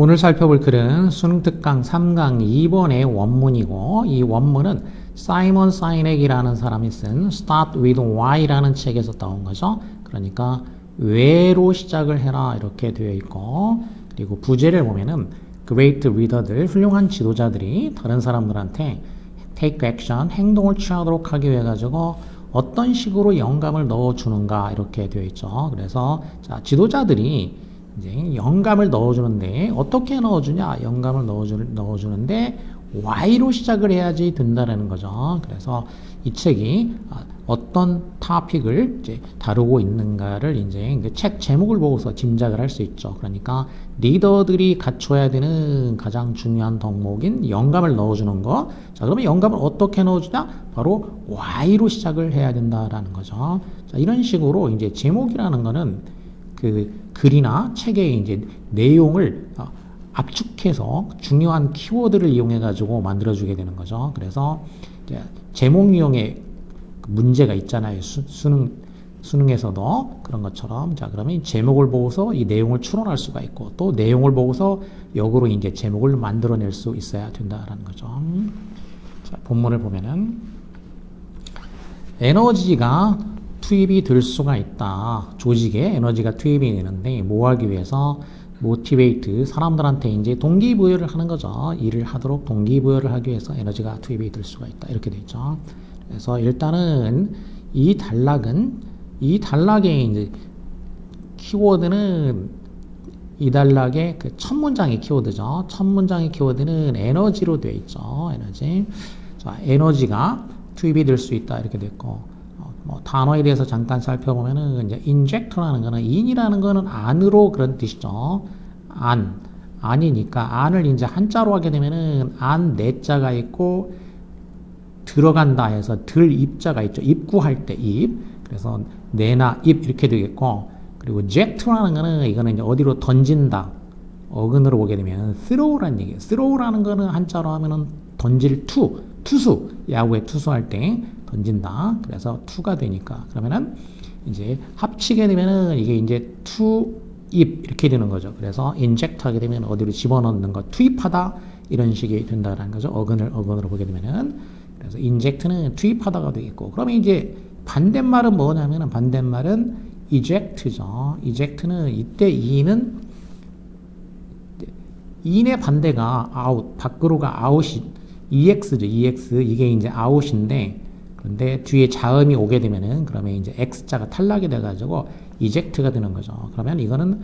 오늘 살펴볼 글은 수능 특강 3강 2번의 원문이고, 이 원문은 사이먼 사이넥이라는 사람이 쓴 Start with Why라는 책에서 따온 거죠. 그러니까 왜로 시작을 해라 이렇게 되어 있고, 그리고 부제를 보면은 Great Leader들, 훌륭한 지도자들이 다른 사람들한테 Take Action, 행동을 취하도록 하기 위해 가지고 어떤 식으로 영감을 넣어주는가 이렇게 되어 있죠. 그래서 자, 지도자들이 이제 영감을 넣어주는데 어떻게 넣어주냐? 영감을 넣어주는데 Why로 시작을 해야지 된다는 거죠. 그래서 이 책이 어떤 토픽을 이제 다루고 있는가를 이제 책 제목을 보고서 짐작을 할 수 있죠. 그러니까 리더들이 갖춰야 되는 가장 중요한 덕목인 영감을 넣어주는 거. 자, 그러면 영감을 어떻게 넣어주냐? 바로 Why로 시작을 해야 된다라는 거죠. 자, 이런 식으로 이제 제목이라는 거는 그 글이나 책의 이제 내용을 압축해서 중요한 키워드를 이용해 가지고 만들어주게 되는 거죠. 그래서 이제 제목 이용의 문제가 있잖아요. 수능에서도 그런 것처럼. 자, 그러면 이 제목을 보고서 이 내용을 추론할 수가 있고, 또 내용을 보고서 역으로 이제 제목을 만들어낼 수 있어야 된다라는 거죠. 자, 본문을 보면은 에너지가 투입이 될 수가 있다. 조직에 에너지가 투입이 되는데 뭐 하기 위해서? 모티베이트, 사람들한테 이제 동기부여를 하는 거죠. 일을 하도록 동기부여를 하기 위해서 에너지가 투입이 될 수가 있다. 이렇게 돼 있죠. 그래서 일단은 이 단락의 이제 키워드는 이 단락의 그 첫 문장의 키워드죠. 첫 문장의 키워드는 에너지로 되어 있죠. 에너지. 자, 에너지가 투입이 될 수 있다. 이렇게 됐고. 단어에 대해서 잠깐 살펴보면은 이제 inject라는 거는 in이라는 거는 안으로 그런 뜻이죠. 안이니까 안을 이제 한자로 하게 되면은 안 내자가 있고 들어간다 해서 들 입자가 있죠. 입구할 때 입. 그래서 내나 입 이렇게 되겠고, 그리고 eject라는 거는 이거는 이제 어디로 던진다. 어근으로 보게 되면 throw라는 얘기예요. throw라는 거는 한자로 하면은 던질 투수, 야구에 투수할 때 던진다. 그래서 투가 되니까 그러면은 이제 합치게 되면은 이게 이제 투입 이렇게 되는 거죠. 그래서 인젝트 하게 되면 어디로 집어넣는 거, 투입하다 이런 식이 된다라는 거죠. 어근으로 보게 되면은. 그래서 인젝트는 투입하다가 되겠고, 그러면 이제 반대말은 뭐냐면은 반대말은 eject죠. eject는 이때 in의 반대가 out, 밖으로가 out이 ex죠. ex 이게 이제 out인데, 그런데 뒤에 자음이 오게 되면은 그러면 이제 x자가 탈락이 돼가지고 eject가 되는 거죠. 그러면 이거는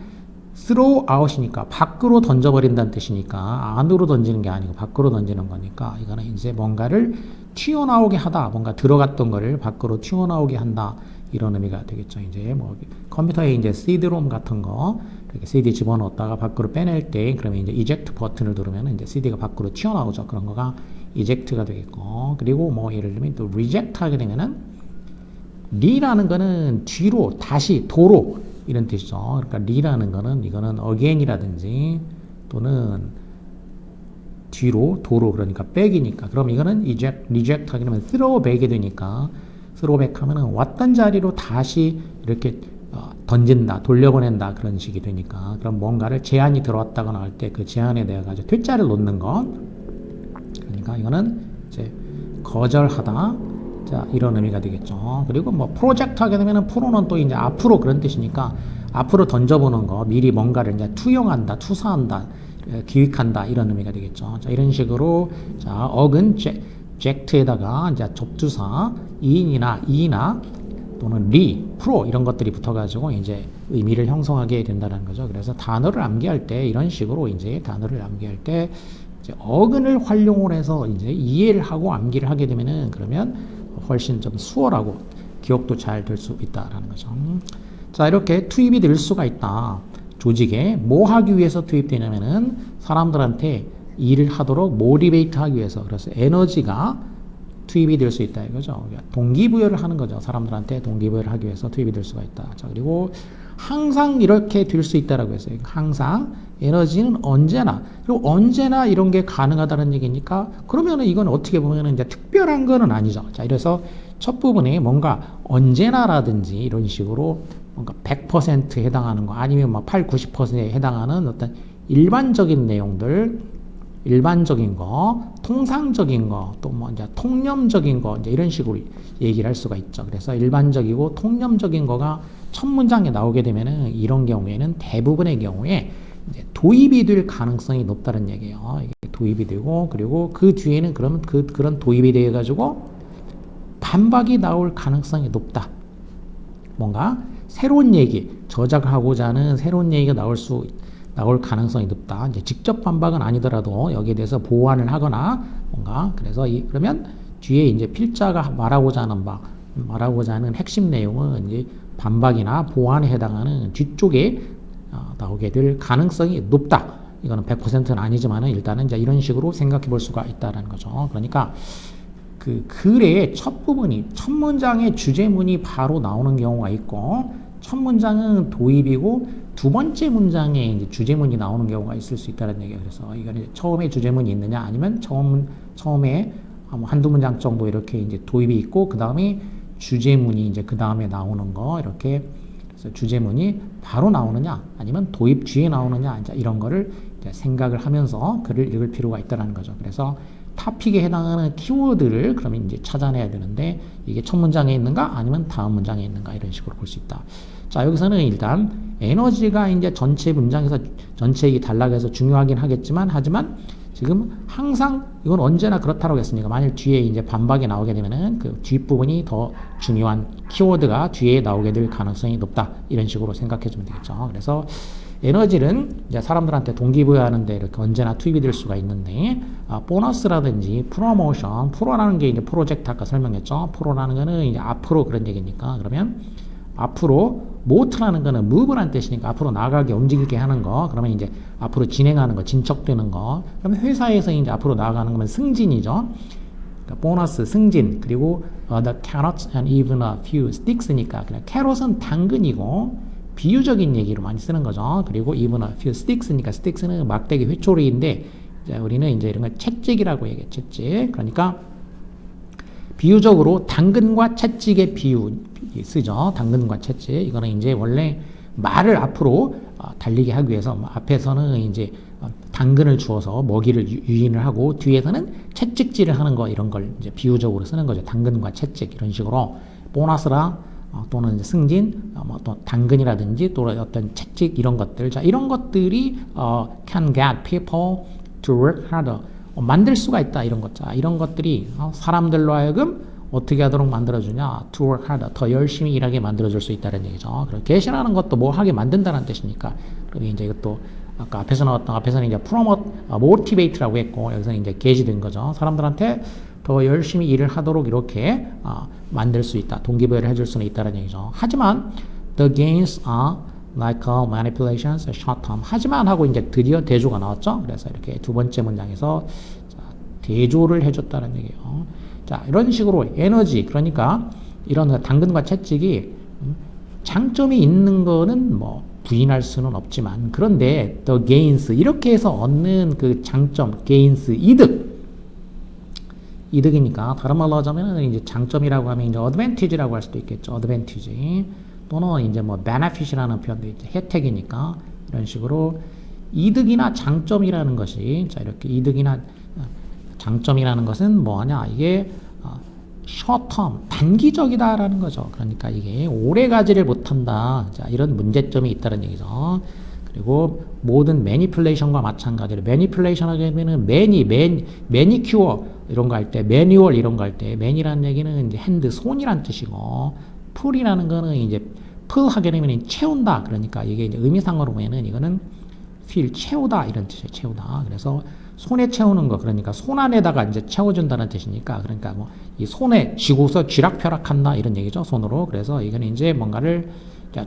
throw out이니까 밖으로 던져버린다는 뜻이니까 안으로 던지는 게 아니고 밖으로 던지는 거니까 이거는 이제 뭔가를 튀어나오게 하다, 뭔가 들어갔던 거를 밖으로 튀어나오게 한다, 이런 의미가 되겠죠. 이제 뭐 컴퓨터에 이제 CD-ROM 같은 거 이렇게 CD 집어넣었다가 밖으로 빼낼 때 그러면 이제 eject 버튼을 누르면 이제 CD가 밖으로 튀어나오죠. 그런 거가 eject가 되겠고, 그리고 뭐 예를 들면 또 reject 하게 되면은 re라는 거는 뒤로, 다시, 도로 이런 뜻이죠. 그러니까 re라는 거는 이거는 again이라든지 또는 뒤로, 도로, 그러니까 back이니까, 그럼 이거는 reject 하게 되면 throw back이 되니까 throw back 하면은 왔던 자리로 다시 이렇게 던진다, 돌려보낸다, 그런 식이 되니까, 그럼 뭔가를 제안이 들어왔다거나 할 때 그 제안에 대해 가지고 퇴짜를 놓는 것, 그러니까 이거는 이제 거절하다, 자, 이런 의미가 되겠죠. 그리고 뭐 프로젝트 하게 되면은 프로는 또 이제 앞으로 그런 뜻이니까 앞으로 던져보는 거, 미리 뭔가를 이제 투영한다, 투사한다, 기획한다, 이런 의미가 되겠죠. 자, 이런 식으로 자, 어근 젝트에다가 이제 접두사 in이나 e나 또는 프로 이런 것들이 붙어가지고 이제 의미를 형성하게 된다는 거죠. 그래서 단어를 암기할 때 이런 식으로 이제 단어를 암기할 때 이제 어근을 활용을 해서 이제 이해를 하고 암기를 하게 되면은 그러면 훨씬 좀 수월하고 기억도 잘 될 수 있다라는 거죠. 자, 이렇게 투입이 될 수가 있다. 조직에 뭐 하기 위해서 투입되냐면은 사람들한테 일을 하도록 모티베이트 하기 위해서, 그래서 에너지가 투입이 될 수 있다 이거죠. 동기부여를 하는 거죠. 사람들한테 동기부여를 하기 위해서 투입이 될 수가 있다. 자, 그리고 항상 이렇게 될 수 있다라고 했어요. 항상 에너지는 언제나, 그리고 언제나 이런 게 가능하다는 얘기니까, 그러면은 이건 어떻게 보면은 이제 특별한 거는 아니죠. 자, 이래서 첫 부분에 뭔가 언제나라든지 이런 식으로 뭔가 100%에 해당하는 거 아니면 막 8, 90%에 해당하는 어떤 일반적인 내용들, 일반적인 거, 통상적인 거, 또 뭐 이제 통념적인 거 이제 이런 식으로 얘기를 할 수가 있죠. 그래서 일반적이고 통념적인 거가 첫 문장에 나오게 되면은 이런 경우에는 대부분의 경우에 이제 도입이 될 가능성이 높다는 얘기예요. 이게 도입이 되고 그리고 그 뒤에는 그러면 그런 도입이 되어 가지고 반박이 나올 가능성이 높다. 뭔가 새로운 얘기, 저작하고자 하는 새로운 얘기가 나올 가능성이 높다. 이제 직접 반박은 아니더라도 여기에 대해서 보완을 하거나 뭔가 그래서 그러면 뒤에 이제 필자가 말하고자 하는 핵심 내용은 이제 반박이나 보완에 해당하는 뒤쪽에 나오게 될 가능성이 높다. 이거는 100%는 아니지만은 일단은 이제 이런 식으로 생각해 볼 수가 있다라는 거죠. 그러니까 그 글의 첫 부분이 첫 문장의 주제문이 바로 나오는 경우가 있고 첫 문장은 도입이고 두 번째 문장에 이제 주제문이 나오는 경우가 있을 수 있다는 얘기예요. 그래서 이거는 처음에 주제문이 있느냐 아니면 처음에 한두 문장 정도 이렇게 이제 도입이 있고 그 다음에 주제문이 이제 그 다음에 나오는 거 이렇게 그래서 주제문이 바로 나오느냐 아니면 도입 뒤에 나오느냐 이제 이런 거를 이제 생각을 하면서 글을 읽을 필요가 있다는 거죠. 그래서 토픽에 해당하는 키워드를 그러면 이제 찾아내야 되는데 이게 첫 문장에 있는가 아니면 다음 문장에 있는가 이런 식으로 볼 수 있다. 자, 여기서는 일단 에너지가 이제 전체 문장에서 전체 얘기 단락에서 중요하긴 하겠지만 하지만 지금 항상 이건 언제나 그렇다고 했으니까 만일 뒤에 이제 반박이 나오게 되면은 그 뒷부분이 더 중요한 키워드가 뒤에 나오게 될 가능성이 높다. 이런 식으로 생각해 주면 되겠죠. 그래서 에너지는 이제 사람들한테 동기부여하는데 이렇게 언제나 투입이 될 수가 있는데 보너스라든지 프로모션, 프로라는 게 이제 프로젝트 아까 설명했죠. 프로라는 거는 이제 앞으로 그런 얘기니까 그러면 앞으로 모트라는 거는 move라는 뜻이니까 앞으로 나가게 움직이게 하는 거 그러면 이제 앞으로 진행하는 거 진척되는 거 그러면 회사에서 이제 앞으로 나아가는 거면 승진이죠. 그러니까 보너스 승진 그리고 the carrots and even a few sticks니까 그냥 캐럿은 당근이고 비유적인 얘기로 많이 쓰는 거죠. 그리고 even a few sticks니까 sticks는 막대기 회초리인데 우리는 이제 이런 걸 채찍이라고 얘기해. 채찍. 그러니까 비유적으로 당근과 채찍의 비유 쓰죠. 당근과 채찍. 이거는 이제 원래 말을 앞으로 달리게 하기 위해서 앞에서는 이제 당근을 주어서 먹이를 유인을 하고 뒤에서는 채찍질을 하는 거 이런 걸 이제 비유적으로 쓰는 거죠. 당근과 채찍 이런 식으로 보너스랑 또는 이제 승진, 또 당근이라든지 또 어떤 채찍 이런 것들, 자 이런 것들이 can get people to work harder 만들 수가 있다 이런 것, 자 이런 것들이 사람들로 하여금 어떻게 하도록 만들어주냐, to work harder 더 열심히 일하게 만들어줄 수 있다는 얘기죠. 그리고 get이라는 것도 뭐 하게 만든다는 뜻이니까, 그리고 이제 이것도 아까 앞에서 나왔던 앞에서는 이제 promote, motivate라고 했고 여기서는 이제 get이 된 거죠. 사람들한테 더 열심히 일을 하도록 이렇게 만들 수 있다. 동기부여를 해줄 수는 있다는 얘기죠. 하지만 the gains are like manipulations short term. 하지만 하고 이제 드디어 대조가 나왔죠. 그래서 이렇게 두 번째 문장에서 대조를 해줬다는 얘기예요. 자, 이런 식으로 에너지 그러니까 이런 당근과 채찍이 장점이 있는 거는 뭐 부인할 수는 없지만 그런데 the gains 이렇게 해서 얻는 그 장점 gains 이득이니까 다른 말로 하자면 이제 장점이라고 하면 이제 advantage라고 할 수도 있겠죠. advantage 또는 이제 뭐 benefit이라는 표현도 이제 혜택이니까 이런 식으로 이득이나 장점이라는 것이 자 이렇게 이득이나 장점이라는 것은 뭐하냐 이게 short term 단기적이다라는 거죠. 그러니까 이게 오래 가지를 못한다. 자 이런 문제점이 있다는 얘기죠. 그리고 모든 매니플레이션과 마찬가지로 매니플레이션 하게 되면은 매니큐어 이런 거 할 때 매뉴얼 이런 거 할 때 매니라는 얘기는 이제 핸드 손이란 뜻이고 풀이라는 거는 이제 풀 하게 되면 채운다. 그러니까 이게 이제 의미상으로 보면은 이거는 fill 채우다 이런 뜻이에요. 채우다. 그래서 손에 채우는 거 그러니까 손 안에다가 이제 채워준다는 뜻이니까 그러니까 뭐 이 손에 쥐고서 쥐락펴락한다 이런 얘기죠. 손으로. 그래서 이거는 이제 뭔가를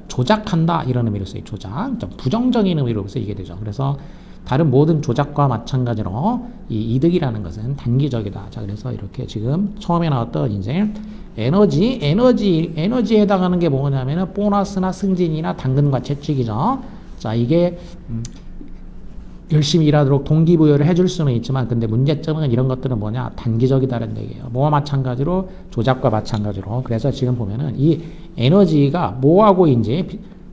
조작한다 이런 의미로 써요. 조작. 좀 부정적인 의미로 써 이게 되죠. 그래서 다른 모든 조작과 마찬가지로 이 이득이라는 것은 단기적이다. 자, 그래서 이렇게 지금 처음에 나왔던 이제 에너지에 해당하는 게 뭐냐면은 보너스나 승진이나 당근과 채찍이죠. 자, 이게 열심히 일하도록 동기부여를 해줄 수는 있지만 근데 문제점은 이런 것들은 뭐냐 단기적이다는 얘기예요. 뭐와 마찬가지로 조작과 마찬가지로 그래서 지금 보면은 이 에너지가 뭐하고 이제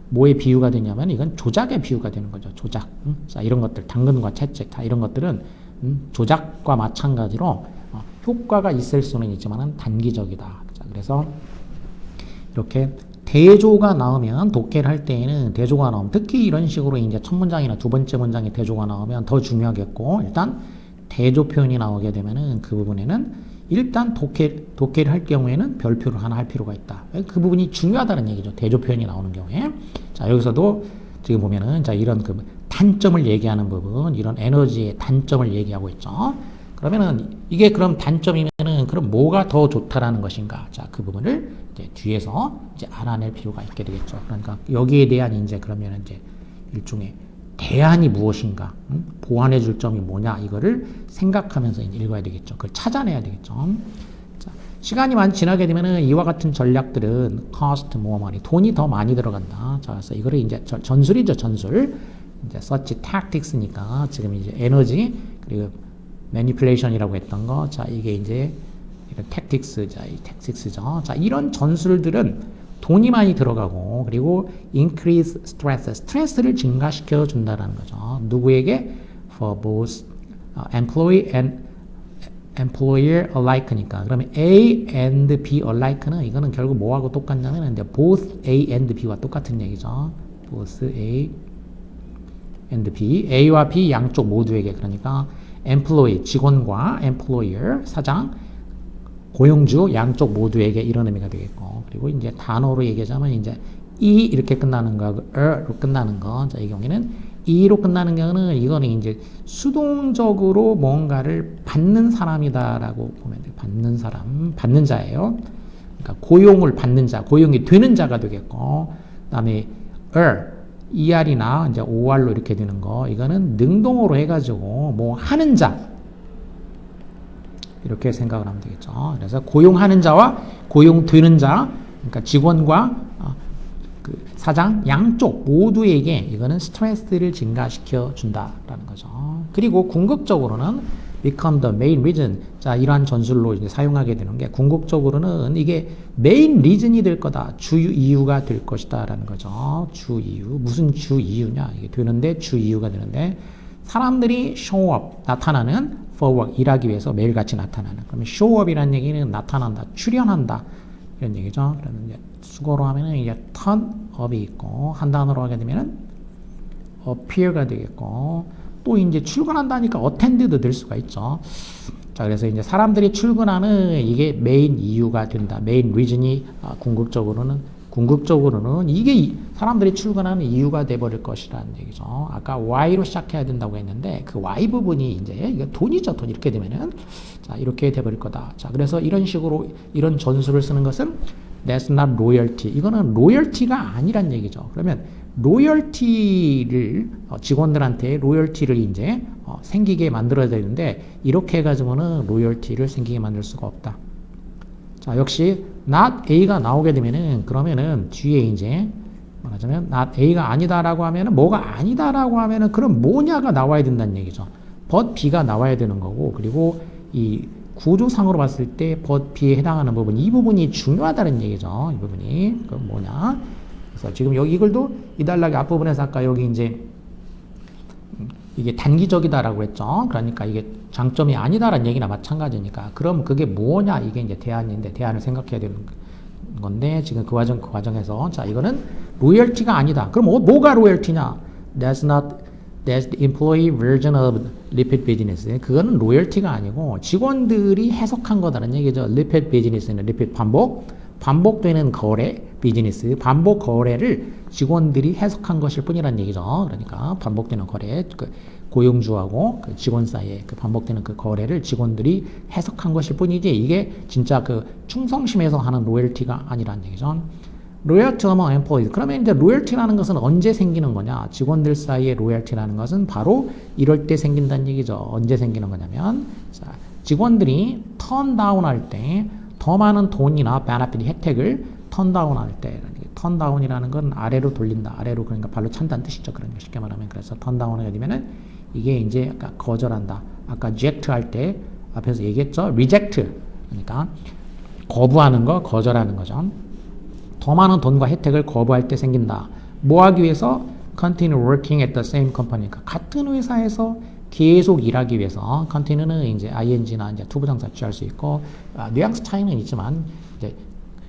뭐의 비유가 되냐면 이건 조작의 비유가 되는 거죠. 조작. 자, 이런 것들 당근과 채찍 다 이런 것들은 조작과 마찬가지로 효과가 있을 수는 있지만 단기적이다. 자, 그래서 이렇게 대조가 나오면 독해를 할 때에는 대조가 나오면 특히 이런 식으로 이제 첫 문장이나 두 번째 문장에 대조가 나오면 더 중요하겠고 일단 대조 표현이 나오게 되면은 그 부분에는 일단 독해를 할 경우에는 별표를 하나 할 필요가 있다. 그 부분이 중요하다는 얘기죠. 대조 표현이 나오는 경우에. 자, 여기서도 지금 보면은 자, 이런 그 단점을 얘기하는 부분, 이런 에너지의 단점을 얘기하고 있죠. 그러면은 이게 그럼 단점이면은 그럼 뭐가 더 좋다라는 것인가? 자, 그 부분을 이제 뒤에서 이제 알아낼 필요가 있게 되겠죠. 그러니까 여기에 대한 이제 그러면 이제 일종의 대안이 무엇인가, 보완해 줄 점이 뭐냐 이거를 생각하면서 이제 읽어야 되겠죠. 그걸 찾아내야 되겠죠. 자, 시간이 많이 지나게 되면은 이와 같은 전략들은 cost more money, 돈이 더 많이 들어간다. 자, 그래서 이거를 이제 전술이죠, 전술. 이제 such tactics니까 지금 이제 에너지 그리고 manipulation이라고 했던 거, 자 이게 이제 이런 tactics, 자 이 tactics죠. 자 이런 전술들은 돈이 많이 들어가고 그리고 increase stress, 스트레스를 증가시켜 준다라는 거죠. 누구에게? For both employee and employer alike니까. 그러면 A and B alike는 이거는 결국 뭐하고 똑같냐면 both A and B와 똑같은 얘기죠. both A and B, A와 B 양쪽 모두에게. 그러니까 employee 직원과 employer 사장 고용주 양쪽 모두에게 이런 의미가 되겠고, 그리고 이제 단어로 얘기하자면 이제 E 이렇게 끝나는 거하고 로 끝나는 거. 자, 이 경우에는 E로 끝나는 경우는 이거는 이제 수동적으로 뭔가를 받는 사람이다라고 보면 돼요. 받는 사람, 받는 자예요. 그러니까 고용을 받는 자, 고용이 되는 자가 되겠고, 그다음에 ER이나 이제 OR로 이렇게 되는 거, 이거는 능동어로 해가지고 뭐 하는 자. 이렇게 생각을 하면 되겠죠. 그래서 고용하는 자와 고용되는 자, 그러니까 직원과 그 사장 양쪽 모두에게 이거는 스트레스를 증가시켜 준다라는 거죠. 그리고 궁극적으로는 become the main reason. 자, 이러한 전술로 이제 사용하게 되는 게 궁극적으로는 이게 main reason이 될 거다. 주 이유가 될 것이다라는 거죠. 주 이유. 무슨 주 이유냐? 이게 되는데 주 이유가 되는데 사람들이 show up 나타나는 for work 일하기 위해서 매일같이 나타나는. 그러면 show up이라는 얘기는 나타난다, 출현한다 이런 얘기죠. 그러면 이제 수거로 하면은 이제 turn up이 있고 한 단어로 하게 되면은 appear가 되겠고 또 이제 출근한다니까 attend도 될 수가 있죠. 자, 그래서 이제 사람들이 출근하는 이게 메인 이유가 된다. 메인 리즌이 궁극적으로는 이게 사람들이 출근하는 이유가 돼버릴 것이라는 얘기죠. 아까 Y로 시작해야 된다고 했는데 그 Y 부분이 이제 이게 돈이죠. 돈 이렇게 되면은 자 이렇게 돼버릴 거다. 자 그래서 이런 식으로 이런 전술을 쓰는 것은 that's not loyalty. 이거는 로열티가 아니란 얘기죠. 그러면 로열티를 직원들한테 로열티를 이제 생기게 만들어야 되는데 이렇게 해가지고는 로열티를 생기게 만들 수가 없다. 자, 역시 not A가 나오게 되면은 그러면은 뒤에 이제 말하자면 not A가 아니다라고 하면은 뭐가 아니다라고 하면은 그럼 뭐냐가 나와야 된다는 얘기죠. but B가 나와야 되는 거고 그리고 이 구조상으로 봤을 때 but B에 해당하는 부분 이 부분이 중요하다는 얘기죠. 이 부분이 그 뭐냐? 그래서 지금 여기 이걸도 이 단락의 앞부분에서 아까 여기 이제 이게 단기적이다라고 했죠. 그러니까 이게 장점이 아니다라는 얘기나 마찬가지니까. 그럼 그게 뭐냐? 이게 이제 대안인데 대안을 생각해야 되는 건데 지금 그 과정에서 자 이거는 로열티가 아니다. 그럼 뭐가 로열티냐? That's the employee version of repeat business. 그거는 로열티가 아니고 직원들이 해석한 거다라는 얘기죠. repeat business는 repeat 반복되는 거래 비즈니스, 반복 거래를 직원들이 해석한 것일 뿐이라는 얘기죠. 그러니까 반복되는 거래, 그 고용주하고 그 직원 사이에 그 반복되는 그 거래를 직원들이 해석한 것일 뿐이지 이게 진짜 그 충성심에서 하는 로열티가 아니라는 얘기죠. 로열티 among employees. 그러면 이제 로열티라는 것은 언제 생기는 거냐? 직원들 사이에 로열티라는 것은 바로 이럴 때 생긴다는 얘기죠. 언제 생기는 거냐면 자, 직원들이 턴다운 할 때 더 많은 돈이나 베네핏 혜택을 턴다운 할 때, 턴다운이라는 건 아래로 돌린다. 아래로 그러니까 발로 찬다는 뜻이죠. 그러니까 쉽게 말하면 그래서 턴다운을 하게 되면은 이게 이제 아까 거절한다. 아까 reject 할 때 앞에서 얘기했죠. reject. 그러니까 거부하는 거, 거절하는 거죠. 더 많은 돈과 혜택을 거부할 때 생긴다. 뭐 하기 위해서? continue working at the same company. 그러니까 같은 회사에서 계속 일하기 위해서 continue는 이제 ing나 이제 투부정사 취할 수 있고 뉘앙스 차이는 있지만 이제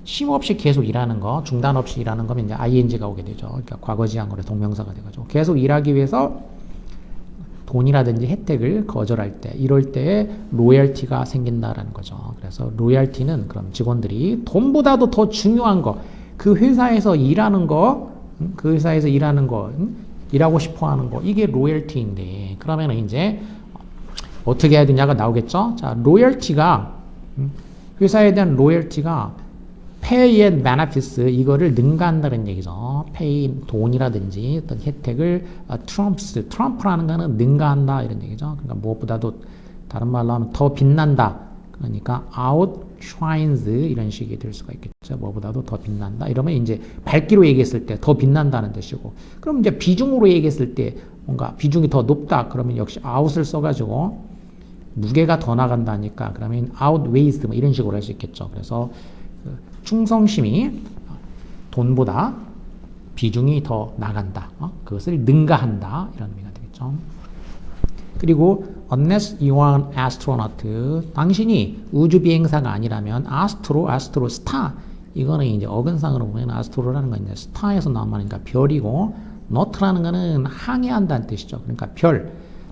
쉼 없이 계속 일하는 거, 중단 없이 일하는 거면 이제 ing가 오게 되죠. 그러니까 과거지향으로 동명사가 돼가지고 계속 일하기 위해서 돈이라든지 혜택을 거절할 때, 이럴 때 로열티가 생긴다라는 거죠. 그래서 로열티는 그럼 직원들이 돈보다도 더 중요한 거, 그 회사에서 일하는 거, 그 회사에서 일하는 거, 일하고 싶어 하는 거, 이게 로열티인데, 그러면 이제 어떻게 해야 되냐가 나오겠죠? 자, 로열티가, 회사에 대한 로열티가 pay and benefits, 이거를 능가한다는 얘기죠. pay, 돈이라든지 어떤 혜택을 트럼프라는 거는 능가한다 이런 얘기죠. 그러니까 무엇보다도 다른 말로 하면 더 빛난다. 그러니까 outshines 이런 식이 될 수가 있겠죠. 무엇보다도 더 빛난다. 이러면 이제 밝기로 얘기했을 때 더 빛난다는 뜻이고, 그럼 이제 비중으로 얘기했을 때 뭔가 비중이 더 높다. 그러면 역시 out을 써가지고 무게가 더 나간다니까 그러면 outweighs 뭐 이런 식으로 할 수 있겠죠. 그래서 충성심이 돈보다 비중이 더 나간다. 그것을 능가한다. 이런 의미가 되겠죠. 그리고 unless you are an astronaut, 당신이 우주 비행사가 아니라면 아스트로 스타, 이거는 이제 어근상으로 보면 아스트로라는 건 이제 스타에서 나온 말이니까 별이고, not라는 거는 항해한다는 뜻이죠. 그러니까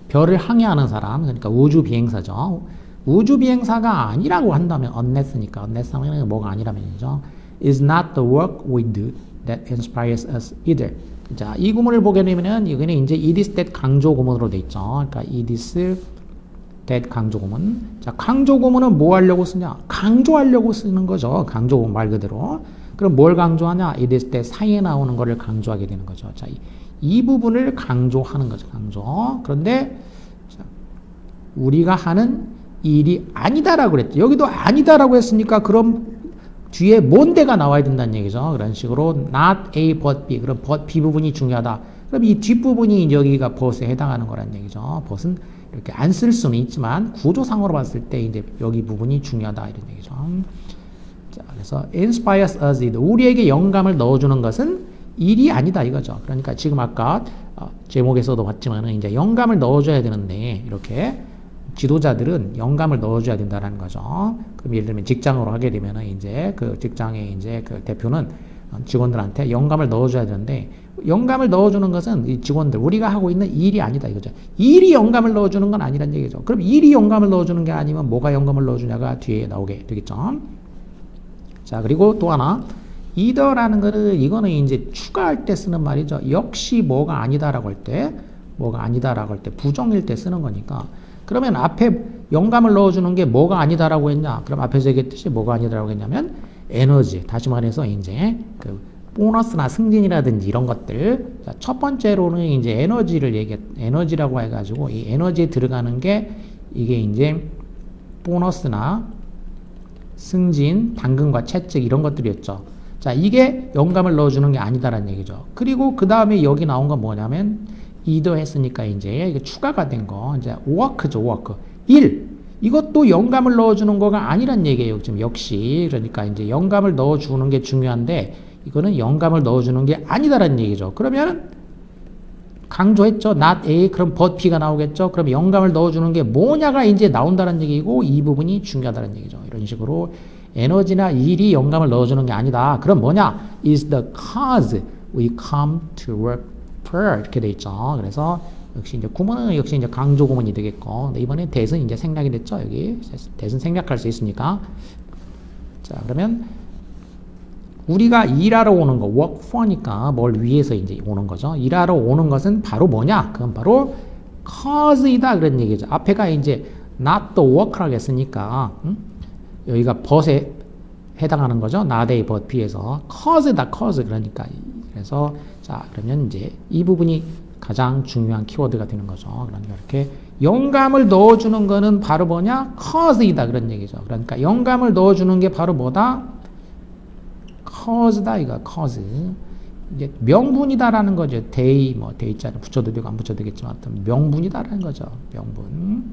별을 항해하는 사람, 그러니까 우주 비행사죠. 우주 비행사가 아니라고 한다면 unless니까, unless 하면 뭐가 아니라면이죠. is not the work we do that inspires us either. 자, 이 구문을 보게 되면은 이거는 이제 it is that 강조 구문으로 돼 있죠. 그러니까 it is that 강조 구문. 자, 강조 구문은 뭐 하려고 쓰냐? 강조하려고 쓰는 거죠. 강조 구문 말 그대로. 그럼 뭘 강조하냐? it is that 사이에 나오는 거를 강조하게 되는 거죠. 자, 이 부분을 강조하는 거죠. 강조. 그런데 자, 우리가 하는 일이 아니다라고 그랬죠. 여기도 아니다라고 했으니까 그럼 뒤에 뭔데가 나와야 된다는 얘기죠. 그런 식으로 not A but B. 그럼 but B 부분이 중요하다. 그럼 이 뒷부분이 여기가 but에 해당하는 거란 얘기죠. but은 이렇게 안 쓸 수는 있지만 구조상으로 봤을 때 이제 여기 부분이 중요하다 이런 얘기죠. 자, 그래서 inspires us, 우리에게 영감을 넣어주는 것은 일이 아니다 이거죠. 그러니까 지금 아까 제목에서도 봤지만은 이제 영감을 넣어줘야 되는데 이렇게 지도자들은 영감을 넣어줘야 된다는 거죠. 그럼 예를 들면 직장으로 하게 되면은 이제 그 직장의 이제 그 대표는 직원들한테 영감을 넣어줘야 되는데, 영감을 넣어주는 것은 이 직원들, 우리가 하고 있는 일이 아니다 이거죠. 일이 영감을 넣어주는 건 아니란 얘기죠. 그럼 일이 영감을 넣어주는 게 아니면 뭐가 영감을 넣어주냐가 뒤에 나오게 되겠죠. 자, 그리고 또 하나, either라는 거는 이거는 이제 추가할 때 쓰는 말이죠. 역시 뭐가 아니다라고 할 때, 부정일 때 쓰는 거니까. 그러면 앞에 영감을 넣어주는 게 뭐가 아니다라고 했냐? 그럼 앞에서 얘기했듯이 뭐가 아니다라고 했냐면 에너지, 다시 말해서 이제 그 보너스나 승진이라든지 이런 것들. 자, 첫 번째로는 이제 에너지라고 해가지고 이 에너지에 들어가는 게 이게 이제 보너스나 승진, 당근과 채찍 이런 것들이었죠. 자, 이게 영감을 넣어주는 게 아니다라는 얘기죠. 그리고 그 다음에 여기 나온 건 뭐냐면 either 했으니까 이제 이게 추가가 된 거, 이제 work죠, work. 일. 이것도 영감을 넣어주는 거가 아니란 얘기예요. 지금 역시. 그러니까 이제 영감을 넣어주는 게 중요한데, 이거는 영감을 넣어주는 게 아니다라는 얘기죠. 그러면 강조했죠. not A. 그럼 but B가 나오겠죠. 그럼 영감을 넣어주는 게 뭐냐가 이제 나온다는 얘기고, 이 부분이 중요하다는 얘기죠. 이런 식으로 에너지나 일이 영감을 넣어주는 게 아니다. 그럼 뭐냐? is the cause we come to work for. 이렇게 돼 있죠. 그래서 역시 이제 구문은 역시 이제 강조 구문이 되겠고, 근데 이번에 대은 이제 생략이 됐죠. 여기 대은 생략할 수 있으니까. 자, 그러면 우리가 일하러 오는 거, work for니까 뭘 위해서 이제 오는 거죠. 일하러 오는 것은 바로 뭐냐? 그건 바로 cause이다 그런 얘기죠. 앞에가 이제 not the work라고 했으니까 여기가 but에 해당하는 거죠. not A but B에서 cause다 cause. 그러니까 그래서 자, 그러면 이제 이 부분이 가장 중요한 키워드가 되는 거죠. 그러니까 이렇게 영감을 넣어주는 거는 바로 뭐냐? cause이다 그런 얘기죠. 그러니까 영감을 넣어주는 게 바로 뭐다? cause다 이거 cause. 이제 명분이다라는 거죠. 데이자를 붙여도 되고 안 붙여도 되겠지만 명분이다라는 거죠. 명분.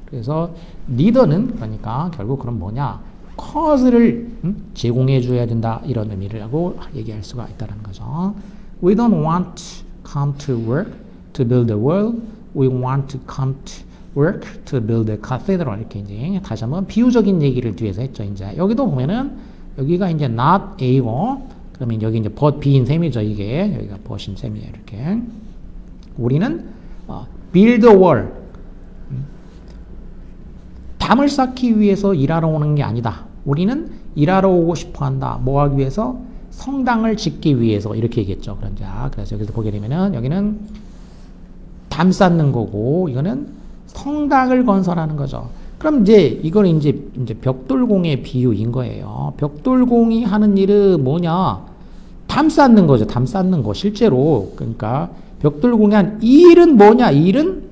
그래서 리더는 그러니까 결국 그럼 뭐냐? cause를 제공해 줘야 된다 이런 의미를 하고 얘기할 수가 있다는 거죠. We don't want come to work to build the world. We want to come to work to build a cathedral. 이렇게 이제 다시 한번 비유적인 얘기를 뒤에서 했죠. 이제 여기도 보면은 여기가 이제 not A고 그러면 여기 이제 but B인 셈이죠. 이게 여기가 but인 셈이에요. 이렇게 우리는 build a wall 담을 쌓기 위해서 일하러 오는 게 아니다. 우리는 일하러 오고 싶어 한다. 뭐 하기 위해서? 성당을 짓기 위해서 이렇게 얘기했죠. 그래서 여기서 보게 되면은 여기는 담 쌓는 거고 이거는 성당을 건설하는 거죠. 그럼 이제 이거는 이제 벽돌공의 비유인 거예요. 벽돌공이 하는 일은 뭐냐? 담 쌓는 거죠. 담 쌓는 거 실제로. 그러니까 벽돌공이 한 일은 뭐냐? 일은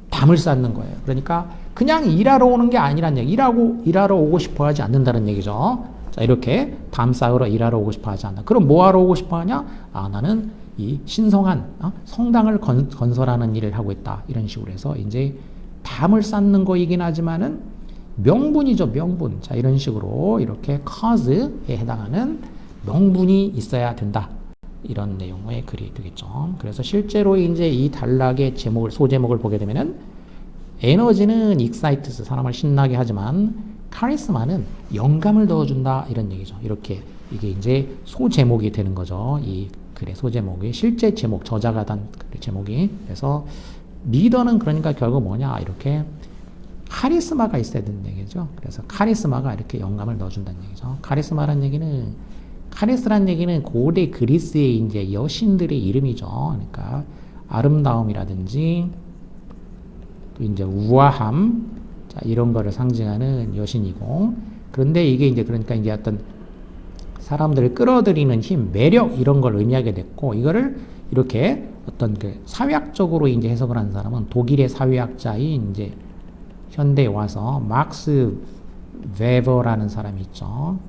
담을 쌓는 거예요. 그러니까 그냥 일하러 오는 게 아니란 얘기. 일하러 오고 싶어 하지 않는다는 얘기죠. 자, 이렇게 담 쌓으러 일하러 오고 싶어 하지 않는다. 그럼 뭐 하러 오고 싶어 하냐? 나는 이 신성한 성당을 건설하는 일을 하고 있다. 이런 식으로 해서 이제 담을 쌓는 거이긴 하지만은 명분이죠. 명분. 자, 이런 식으로 이렇게 cause에 해당하는 명분이 있어야 된다. 이런 내용의 글이 되겠죠. 그래서 실제로 이제 이 단락의 제목을, 소제목을 보게 되면은 에너지는 excites, 사람을 신나게 하지만 카리스마는 영감을 넣어준다. 이런 얘기죠. 이렇게 이게 이제 소제목이 되는 거죠. 이 글의 소제목이 실제 제목, 저자가 단 글의 제목이. 그래서 리더는 그러니까 결국 뭐냐? 이렇게 카리스마가 있어야 되는 얘기죠. 그래서 카리스마가 이렇게 영감을 넣어준다는 얘기죠. 카리스라는 얘기는 고대 그리스의 이제 여신들의 이름이죠. 그러니까 아름다움이라든지 또 이제 우아함, 자, 이런 거를 상징하는 여신이고, 그런데 이게 이제 그러니까 이제 어떤 사람들을 끌어들이는 힘, 매력 이런 걸 의미하게 됐고, 이거를 이렇게 어떤 그 사회학적으로 이제 해석을 한 사람은 독일의 사회학자인 이제 현대에 와서 막스 베버라는 사람이 있죠.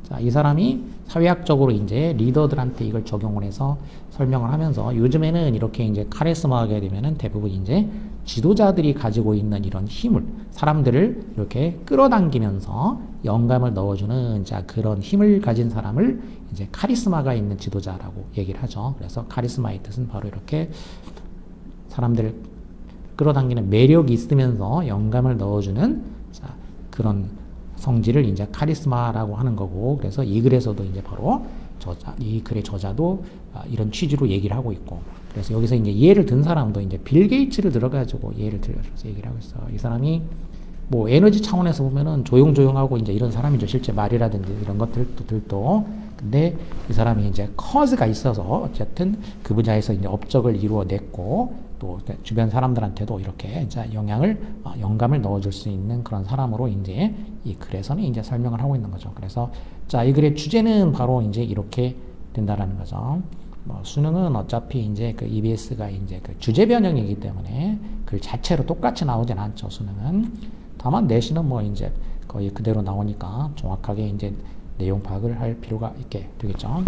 자, 이 사람이 사회학적으로 이제 리더들한테 이걸 적용을 해서 설명을 하면서 요즘에는 이렇게 이제 카리스마가 되면은 대부분 이제 지도자들이 가지고 있는 이런 힘을 사람들을 이렇게 끌어당기면서 영감을 넣어주는 자 그런 힘을 가진 사람을 이제 카리스마가 있는 지도자라고 얘기를 하죠. 그래서 카리스마의 뜻은 바로 이렇게 사람들을 끌어당기는 매력이 있으면서 영감을 넣어주는 자 그런 성질을 이제 카리스마라고 하는 거고, 그래서 이 글에서도 이제 바로 이 글의 저자도 이런 취지로 얘기를 하고 있고, 그래서 여기서 이제 예를 든 사람도 이제 빌 게이츠를 들어가지고 예를 들어서 얘기를 하고 있어. 이 사람이 뭐 에너지 차원에서 보면은 조용조용하고 이제 이런 사람이죠. 실제 말이라든지 이런 것들도. 근데 이 사람이 이제 커즈가 있어서 어쨌든 그 분야에서 이제 업적을 이루어냈고, 또 주변 사람들한테도 이렇게 영감을 넣어줄 수 있는 그런 사람으로 이제 이 글에서는 이제 설명을 하고 있는 거죠. 그래서 자, 이 글의 주제는 바로 이제 이렇게 된다라는 거죠. 뭐 수능은 어차피 이제 그 EBS가 이제 그 주제 변형이기 때문에 글 자체로 똑같이 나오진 않죠. 수능은. 다만 내신은 뭐 이제 거의 그대로 나오니까 정확하게 이제 내용 파악을 할 필요가 있게 되겠죠.